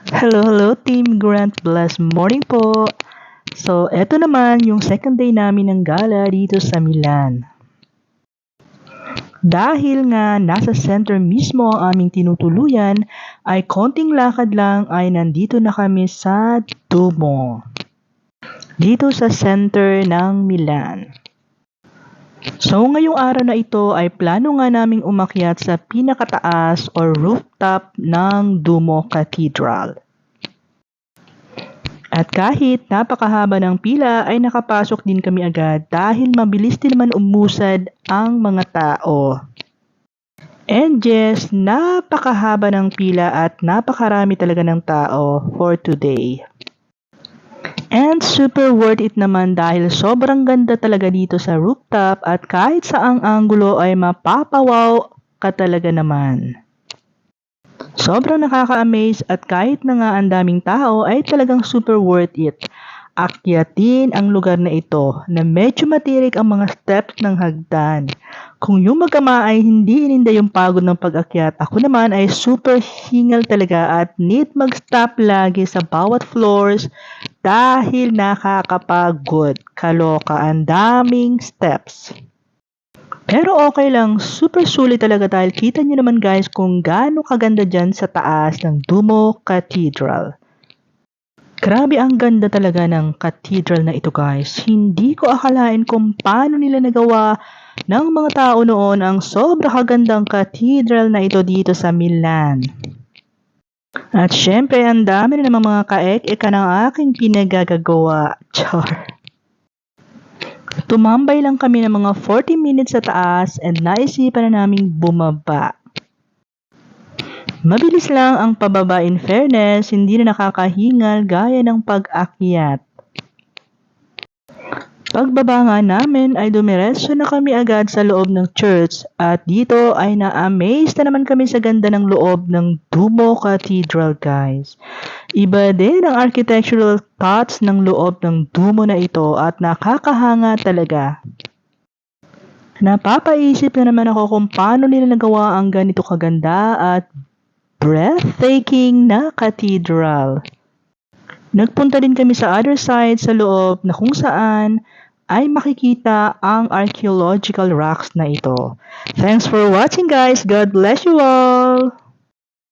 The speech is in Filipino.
Hello Team Grant. Blessed morning po. So, eto naman yung second day namin ng gala dito sa Milan. Dahil nga nasa center mismo ang aming tinutuluyan, ay konting lakad lang ay nandito na kami sa Duomo. Dito sa center ng Milan. So, ngayong araw na ito ay plano nga naming umakyat sa pinakataas or rooftop ng Duomo Cathedral. At kahit napakahaba ng pila ay nakapasok din kami agad dahil mabilis din naman umusad ang mga tao. And yes, napakahaba ng pila at napakarami talaga ng tao for today. And super worth it naman dahil sobrang ganda talaga dito sa rooftop at kahit saang anggulo ay mapapawaw ka talaga naman. Sobrang nakaka-amaze at kahit na nga ang daming tao ay talagang super worth it. Akyatin ang lugar na ito na medyo matirik ang mga steps ng hagdan. Kung yung mag-ama ay hindi ininda yung pagod ng pag-akyat, ako naman ay super hingal talaga at need mag-stop lagi sa bawat floors dahil nakakapagod. Kaloka, ang daming steps. Pero okay lang, super sulit talaga dahil kita nyo naman guys kung gaano kaganda dyan sa taas ng Duomo Cathedral. Grabe ang ganda talaga ng cathedral na ito guys. Hindi ko akalain kung paano nila nagawa ng mga tao noon ang sobra kagandang cathedral na ito dito sa Milan. At syempre ang dami na namang mga kaek-eka ng aking pinagagagawa. Char. Tumambay lang kami ng mga 40 minutes sa taas and naisipan na naming bumaba. Mabilis lang ang pababa in fairness, hindi na nakakahingal gaya ng pag-akyat. Pagbaba nga namin ay dumiretso na kami agad sa loob ng church at dito ay na-amaze na naman kami sa ganda ng loob ng Duomo Cathedral guys. Iba din ang architectural thoughts ng loob ng Duomo na ito at nakakahanga talaga. Napapaisip na naman ako kung paano nila nagawa ang ganito kaganda at breathtaking na cathedral. Nagpunta din kami sa other side sa loob na kung saan ay makikita ang archaeological rocks na ito. Thanks for watching guys. God bless you all!